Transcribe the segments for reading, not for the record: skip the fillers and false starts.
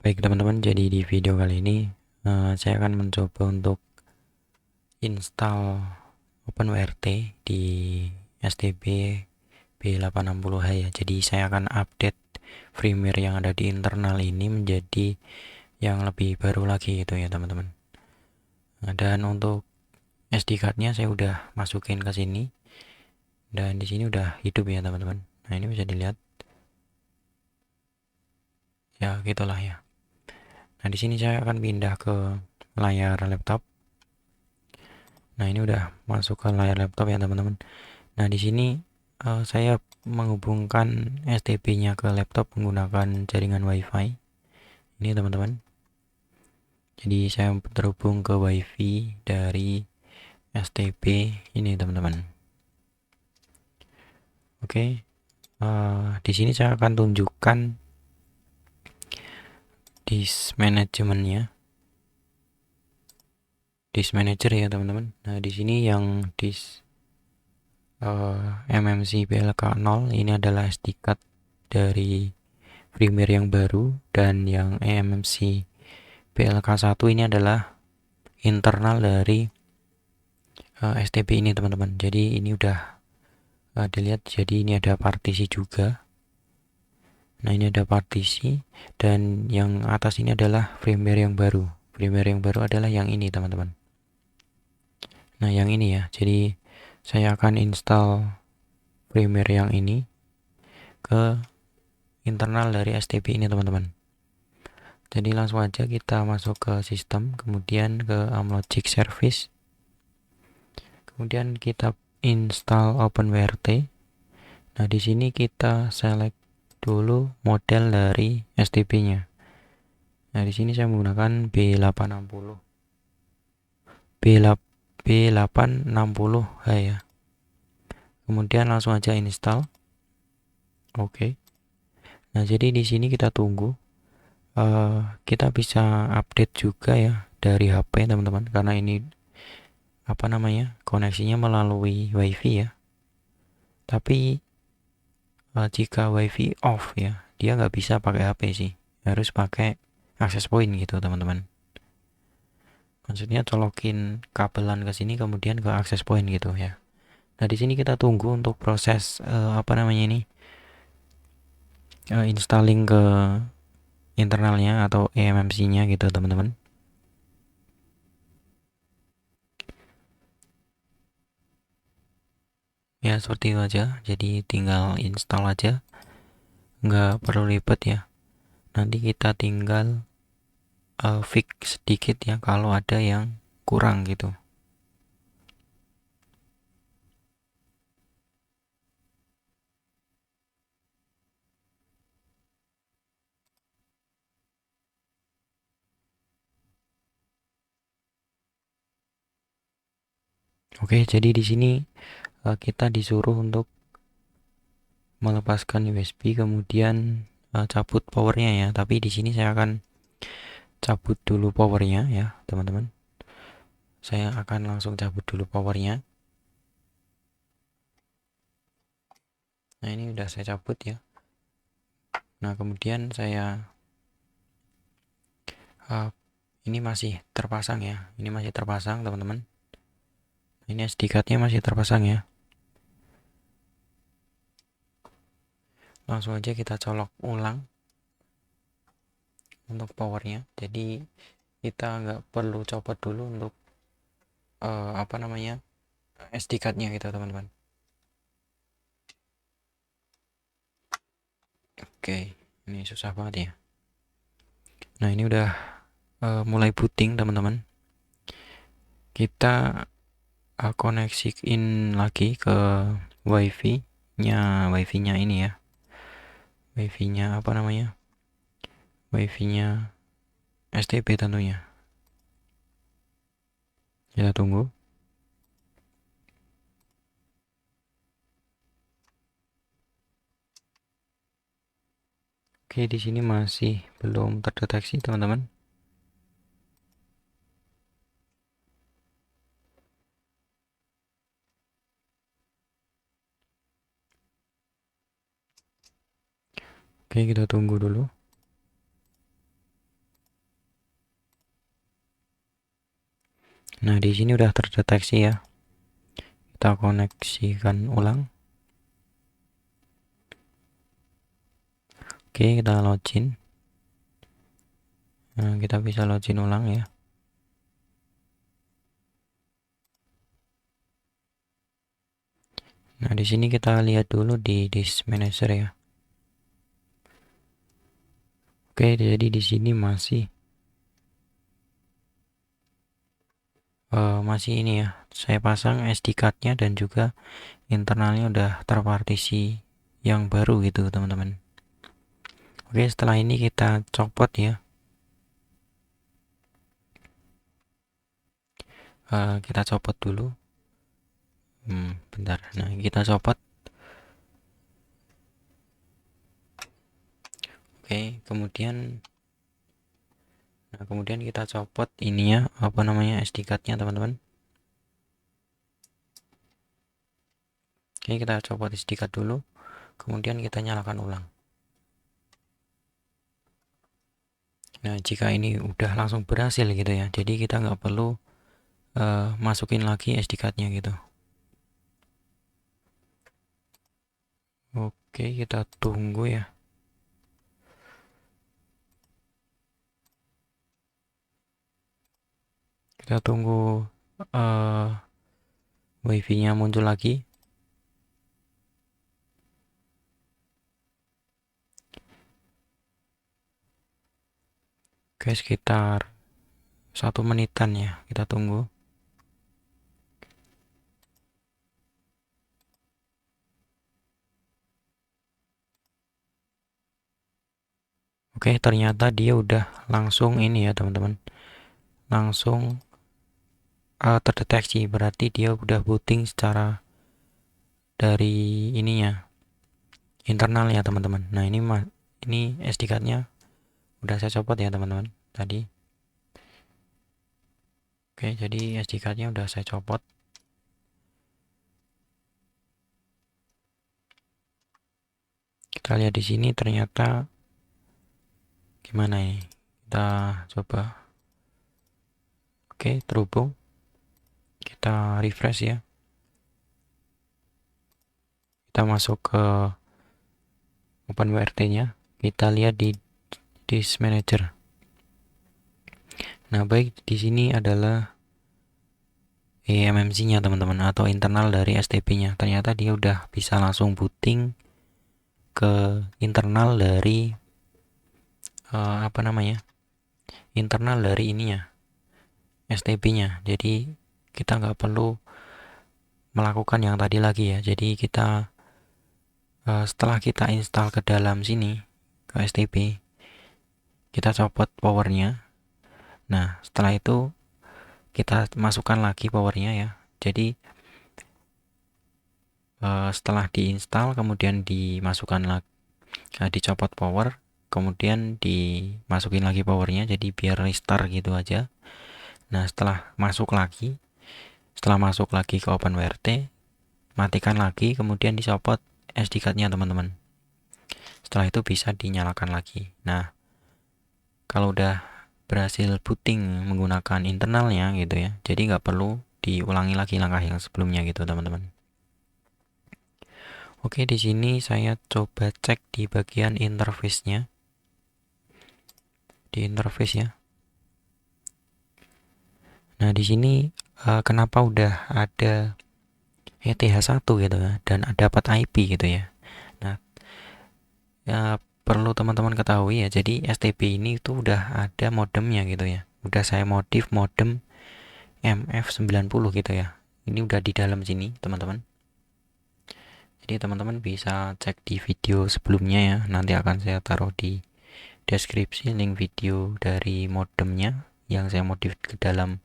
Baik teman-teman, jadi di video kali ini saya akan mencoba untuk install OpenWRT di STB B860H ya. Jadi saya akan update firmware yang ada di internal ini menjadi yang lebih baru lagi gitu ya teman-teman. Nah, dan untuk SD card-nya saya udah masukin ke sini dan di sini udah hidup ya teman-teman. Nah, ini bisa dilihat ya gitulah ya. Nah, di sini saya akan pindah ke layar laptop. Nah, ini udah masuk ke layar laptop ya teman-teman. Nah, di sini saya menghubungkan STB-nya ke laptop menggunakan jaringan WiFi. Ini teman-teman. Jadi saya terhubung ke WiFi dari STB ini teman-teman. Oke, di sini saya akan tunjukkan disk manajemennya, disk manager ya teman-teman. Nah, di sini yang disk MMC PLK0 ini adalah SD card dari firmware yang baru, dan yang eMMC PLK1 ini adalah internal dari STB ini teman-teman. Jadi ini udah dilihat, jadi ini ada partisi juga. Nah, ini ada partisi, dan yang atas ini adalah firmware yang baru. Firmware yang baru adalah yang ini teman-teman. Nah, yang ini ya, jadi saya akan install firmware yang ini ke internal dari STB ini teman-teman. Jadi langsung aja kita masuk ke sistem, kemudian ke Amlogic Service, kemudian kita install OpenWRT. Nah, di sini kita select dulu model dari STB-nya. Nah, di sini saya menggunakan B860. B860H ya. Kemudian langsung aja install. Oke. Nah, jadi di sini kita tunggu. Kita bisa update juga ya dari HP teman-teman, karena ini apa namanya, koneksinya melalui WiFi ya. Tapi jika WiFi off ya, dia nggak bisa pakai HP sih, harus pakai access point gitu teman-teman. Maksudnya colokin kabelan ke sini kemudian ke access point gitu ya. Nah, di sini kita tunggu untuk proses apa namanya ini, installing ke internalnya atau eMMC-nya gitu teman-teman. Ya seperti itu aja. Jadi tinggal install aja, nggak perlu ribet ya. Nanti kita tinggal fix sedikit ya kalau ada yang kurang gitu. Oke, jadi di sini kita disuruh untuk melepaskan USB, kemudian cabut powernya ya. Tapi di sini saya akan cabut dulu powernya ya teman-teman. Saya akan langsung cabut dulu powernya. Nah, ini udah saya cabut ya. Nah, kemudian saya uh, ini masih terpasang ya. Ini masih terpasang teman-teman. Ini SD card-nya masih terpasang ya. Langsung aja kita colok ulang untuk powernya. Jadi kita nggak perlu copot dulu untuk apa namanya, SD card-nya gitu teman-teman. Oke, ini susah banget ya. Nah, ini udah mulai booting teman-teman. Kita koneksiin lagi ke wifi-nya ini ya. Wifi-nya apa namanya? Wifi-nya STB tentunya. Kita tunggu. Oke, di sini masih belum terdeteksi teman-teman. Oke, kita tunggu dulu. Nah, di sini udah terdeteksi ya. Kita koneksikan ulang. Oke, kita login. Nah, kita bisa login ulang ya. Nah, di sini kita lihat dulu di disk manager ya. Oke, jadi di sini masih ini ya. Saya pasang SD card-nya dan juga internalnya udah terpartisi yang baru gitu, teman-teman. Oke, setelah ini kita copot ya. Kita copot dulu. Bentar. Nah, kita copot. Oke, kemudian kita copot ininya, apa namanya, SD card-nya, teman-teman. Oke, kita copot SD card dulu. Kemudian kita nyalakan ulang. Nah, jika ini udah langsung berhasil gitu ya. Jadi kita nggak perlu masukin lagi SD card-nya gitu. Oke, kita tunggu ya. Kita tunggu wifi-nya muncul lagi. Oke, sekitar 1 menitan ya. Kita tunggu. Oke, ternyata dia udah langsung ini ya, teman-teman. Langsung terdeteksi, berarti dia udah booting secara dari ininya, internal ya, teman-teman. Nah, ini SD card-nya udah saya copot ya, teman-teman. Tadi. Oke, jadi SD card-nya udah saya copot. Kita lihat di sini ternyata gimana ini? Kita coba. Oke, terhubung. Kita refresh ya. Kita masuk ke OpenWRT-nya. Kita lihat di disk manager. Nah, baik, di sini adalah eMMC-nya, teman-teman, atau internal dari STP-nya. Ternyata dia udah bisa langsung booting ke internal dari apa namanya? Internal dari ininya, STP-nya. Jadi kita nggak perlu melakukan yang tadi lagi ya. Jadi setelah kita install ke dalam sini, ke STP, kita copot powernya. Nah, setelah itu kita masukkan lagi powernya ya. Jadi setelah diinstal kemudian dimasukkan lagi, dicopot power, kemudian dimasukin lagi powernya, jadi biar restart gitu aja. Nah, setelah masuk lagi ke OpenWRT, matikan lagi, kemudian dicopot SD card-nya, teman-teman. Setelah itu bisa dinyalakan lagi. Nah, kalau udah berhasil booting menggunakan internalnya gitu ya, jadi nggak perlu diulangi lagi langkah yang sebelumnya gitu, teman-teman. Oke, di sini saya coba cek di bagian interface-nya. Di interface ya. Nah, di sini kenapa udah ada ETH1 gitu ya, dan dapat IP gitu ya. Nah, ya perlu teman-teman ketahui ya, jadi STB ini tuh udah ada modemnya gitu ya. Udah saya modif modem MF90 gitu ya. Ini udah di dalam sini, teman-teman. Jadi teman-teman bisa cek di video sebelumnya ya. Nanti akan saya taruh di deskripsi link video dari modemnya yang saya modif ke dalam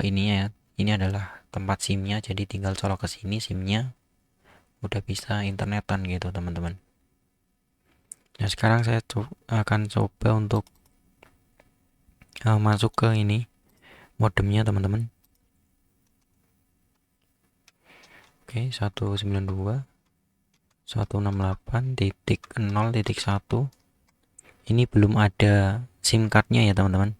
ini ya. Ini adalah tempat SIM-nya, jadi tinggal colok ke sini SIM-nya, udah bisa internetan gitu, teman-teman. Nah, sekarang saya akan coba untuk masuk ke ini modemnya, teman-teman. Oke, 192.168.0.1. Ini belum ada SIM cardnya ya, teman-teman.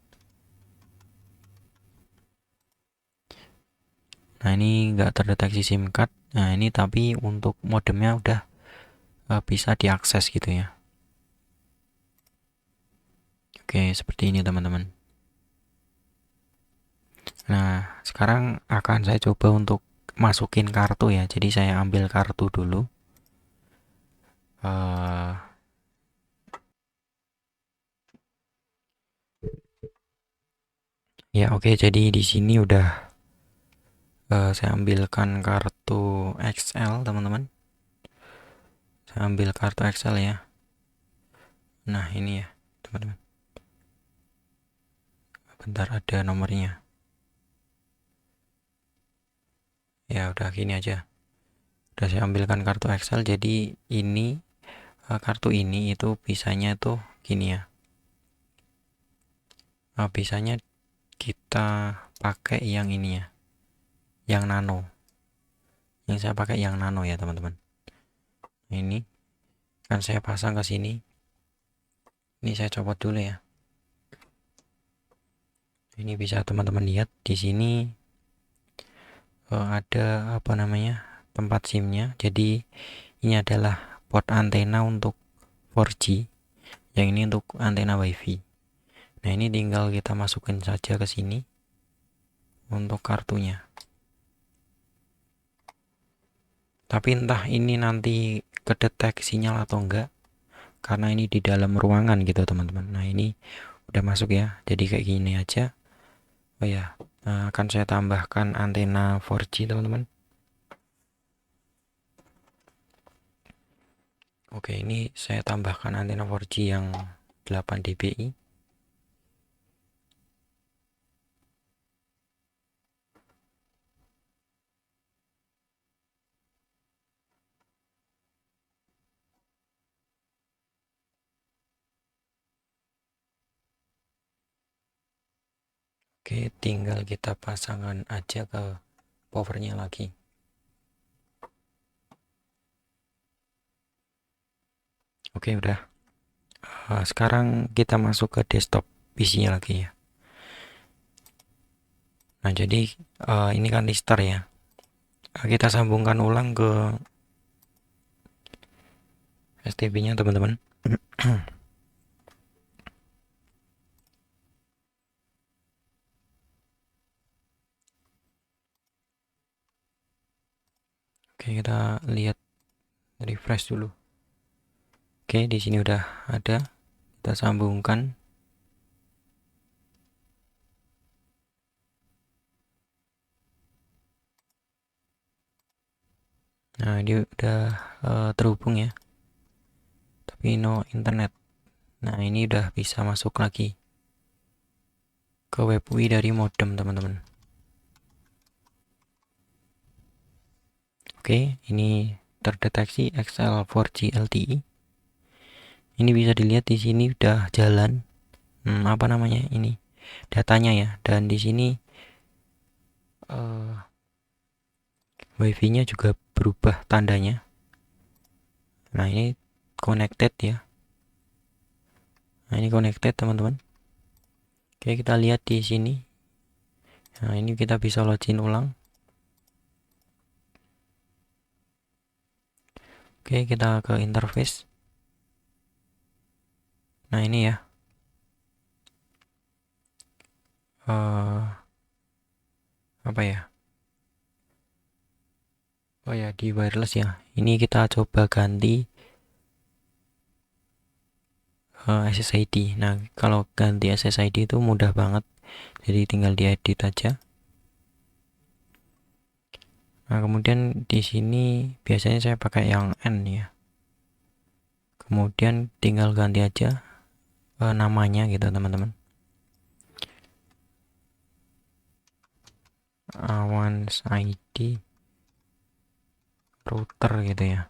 Nah, ini nggak terdeteksi SIM card. Nah, ini tapi untuk modemnya udah bisa diakses gitu ya. Oke, seperti ini teman-teman. Nah, sekarang akan saya coba untuk masukin kartu ya. Jadi saya ambil kartu dulu. Uh, ya oke, jadi di sini udah saya ambilkan kartu XL teman-teman. Saya ambil kartu XL ya. Nah ini ya teman-teman. Bentar, ada nomornya. Ya udah gini aja. Udah saya ambilkan kartu XL. Jadi ini kartu ini itu bisanya tuh gini ya. Bisanya kita pakai yang ini ya, yang nano. Yang saya pakai yang nano ya teman-teman. Ini kan saya pasang ke sini. Ini saya copot dulu ya. Ini bisa teman-teman lihat di sini ada apa namanya, tempat SIM-nya. Jadi ini adalah port antena untuk 4G, yang ini untuk antena WiFi. Nah ini tinggal kita masukin saja ke sini untuk kartunya. Tapi entah ini nanti kedetek sinyal atau enggak, karena ini di dalam ruangan gitu teman-teman. Nah ini udah masuk ya, jadi kayak gini aja. Oh ya, akan saya tambahkan antena 4G teman-teman. Oke, ini saya tambahkan antena 4G yang 8 dBi. Oke, tinggal kita pasangkan aja ke powernya lagi. Oke, udah. Sekarang kita masuk ke desktop PC-nya lagi ya. Nah, jadi ini kan restart ya. Kita sambungkan ulang ke STB-nya teman-teman. Oke, kita lihat, refresh dulu. Oke, di sini udah ada. Kita sambungkan. Nah, ini udah terhubung ya. Tapi no internet. Nah, ini udah bisa masuk lagi ke web UI dari modem teman-teman. Oke, ini terdeteksi XL4G LTE. Ini bisa dilihat di sini udah jalan. Apa namanya ini? Datanya ya. Dan di sini WiFi-nya juga berubah tandanya. Nah, ini connected ya. Nah, ini connected teman-teman. Oke, kita lihat di sini. Nah, ini kita bisa login ulang. Oke, kita ke interface. Nah, ini ya. Apa ya? Oh ya, di wireless ya. Ini kita coba ganti SSID. Nah, kalau ganti SSID itu mudah banget. Jadi tinggal diedit aja. Nah, kemudian di sini biasanya saya pakai yang N ya. Kemudian tinggal ganti aja namanya gitu teman-teman. Awans ID router gitu ya.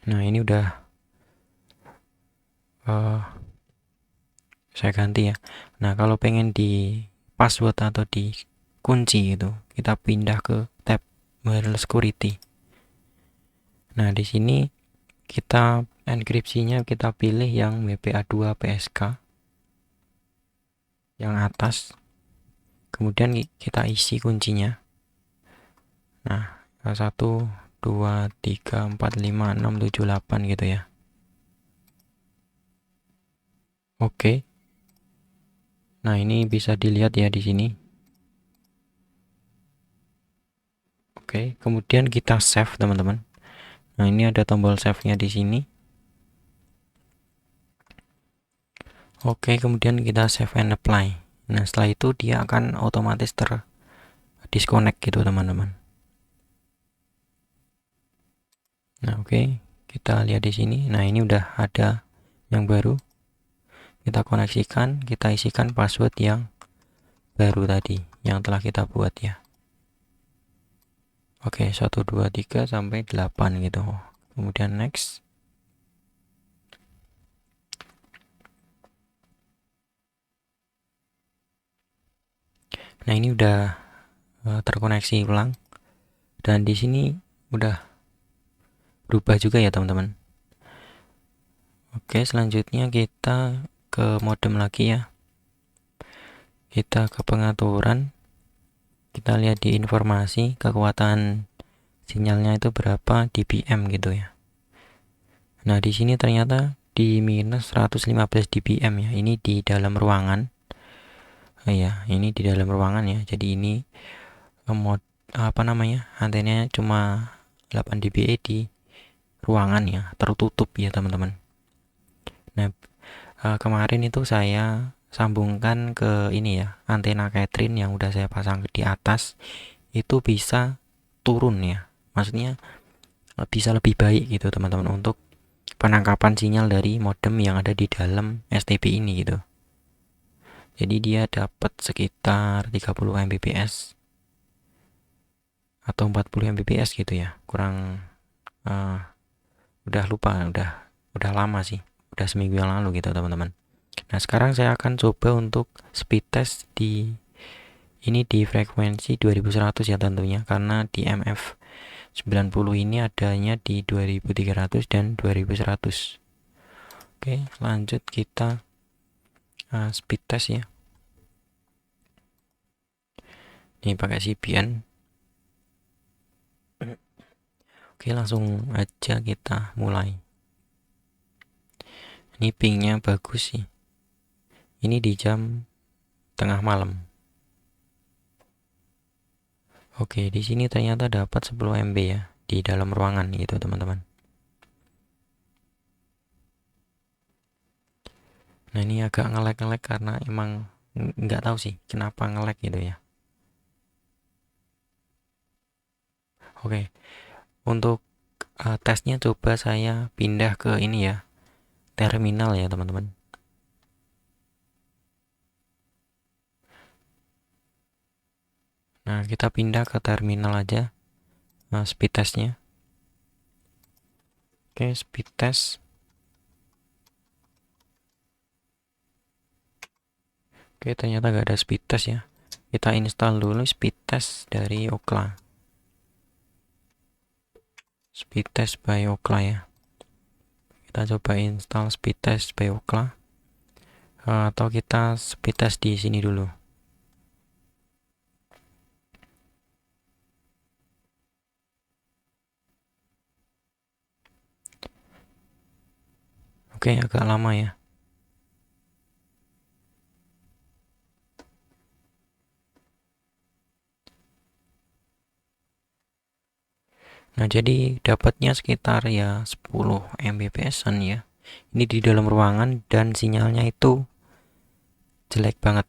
Nah, ini udah saya ganti ya. Nah, kalau pengen di password atau di kunci itu, kita pindah ke tab wireless security. Nah, di sini kita enkripsinya kita pilih yang WPA2 PSK yang atas. kemudian kita isi kuncinya. Nah, 1, 2, 3, 4, 5, 6, 7, 8 gitu ya. Oke. Nah, ini bisa dilihat ya di sini. Oke, kemudian kita save teman-teman. Nah, ini ada tombol save-nya di sini. Oke, kemudian kita save and apply. Nah, setelah itu dia akan otomatis disconnect gitu teman-teman. Nah, oke, kita lihat di sini. Nah, ini udah ada yang baru. Kita koneksikan, kita isikan password yang baru tadi yang telah kita buat ya. Oke, 1, 2, 3 sampai 8 gitu. Kemudian next. Nah, ini udah terkoneksi ulang. Dan di sini udah berubah juga ya, teman-teman. Oke, selanjutnya kita ke modem lagi ya. Kita ke pengaturan. Kita lihat di informasi kekuatan sinyalnya itu berapa dBm gitu ya. Nah, di sini ternyata di minus 115 dBm ya. Ini di dalam ruangan. Ya, ini di dalam ruangan ya. Jadi ini antenanya cuma 8 dBe di ruangan ya, tertutup ya teman-teman. Nah, kemarin itu saya sambungkan ke ini ya, antena Catherine yang udah saya pasang di atas, itu bisa turun ya. Maksudnya bisa lebih baik gitu teman-teman untuk penangkapan sinyal dari modem yang ada di dalam STB ini gitu. Jadi dia dapat sekitar 30 Mbps atau 40 Mbps gitu ya. Kurang uh, udah lupa, udah lama sih. Udah seminggu yang lalu gitu teman-teman. Nah, sekarang saya akan coba untuk speed test di frekuensi 2100 ya tentunya, karena di MF 90 ini adanya di 2300 dan 2100. Oke, lanjut kita speed test ya. Ini pakai CBN. Oke, langsung aja kita mulai. Ini pingnya bagus sih. Ini di jam tengah malam. Oke, di sini ternyata dapat 10 MB ya di dalam ruangan gitu teman-teman. Nah, ini agak nge-lag karena emang nggak tahu sih kenapa nge-lag gitu ya. Oke, untuk tesnya coba saya pindah ke ini ya, terminal ya teman-teman. Nah, kita pindah ke terminal aja speed testnya. Oke, speed test. Oke, ternyata nggak ada speed test ya. Kita install dulu speed test dari Ookla. Speed test by Ookla ya. Kita coba install speed test by Ookla. Atau kita speed test di sini dulu. Oke, agak lama ya. Nah, jadi dapatnya sekitar ya 10 Mbps-an ya. Ini di dalam ruangan dan sinyalnya itu jelek banget.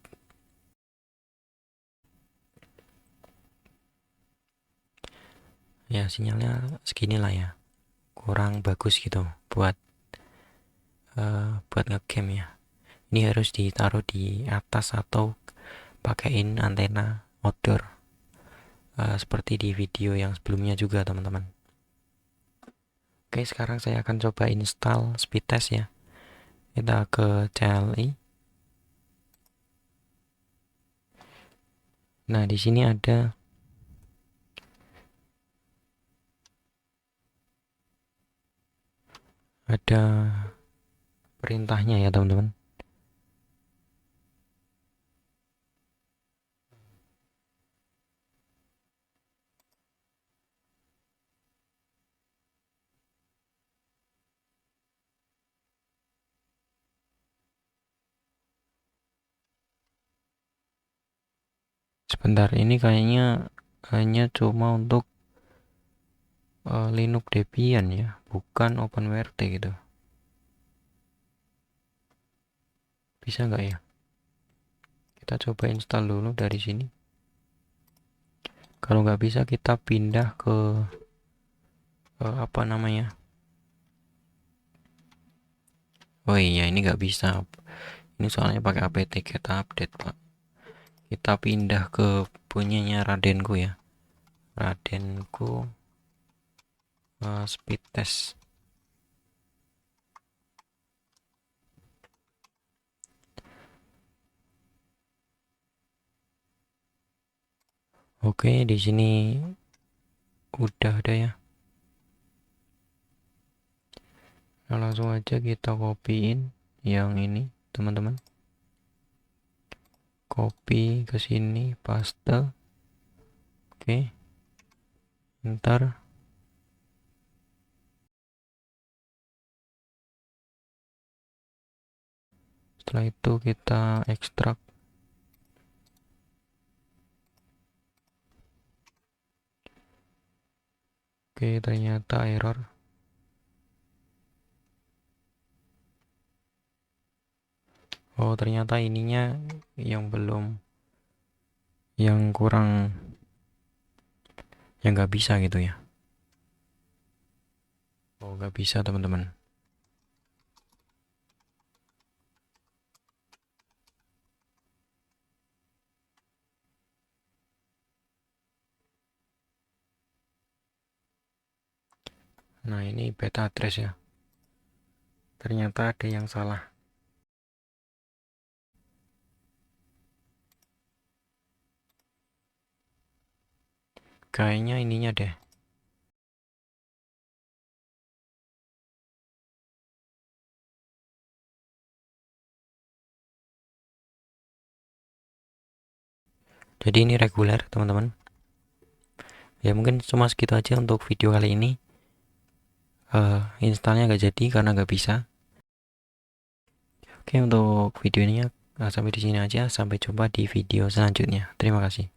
Ya, sinyalnya seginilah ya. Kurang bagus gitu buat ngegame ya. Ini harus ditaruh di atas atau pakaiin antena outdoor. Seperti di video yang sebelumnya juga, teman-teman. Oke, sekarang saya akan coba install speed test ya. Kita ke CLI. Nah, di sini ada perintahnya ya, teman-teman. Sebentar, ini kayaknya hanya cuma untuk Linux Debian ya, bukan OpenWRT gitu. Bisa nggak ya? Kita coba install dulu dari sini. Kalau nggak bisa, kita pindah ke apa namanya? Oh iya, ini nggak bisa. Ini soalnya pakai apt get update, Pak. Kita pindah ke punyanya Radenku ya. Radenku speed test. Oke, di sini udah ada ya. Nah, langsung aja kita copyin yang ini, teman-teman. Copy ke sini, paste. Oke. Ntar setelah itu kita ekstrak. Oke, ternyata error. Oh, ternyata ininya yang belum, yang kurang, yang nggak bisa gitu ya. Oh, nggak bisa teman-teman. Nah, ini beta address ya. Ternyata ada yang salah. Kayaknya ininya deh. Jadi ini reguler teman-teman. Ya mungkin cuma segitu aja untuk video kali ini. Installnya nggak jadi karena nggak bisa. Oke, untuk video ini sampai di sini aja. Sampai jumpa di video selanjutnya. Terima kasih.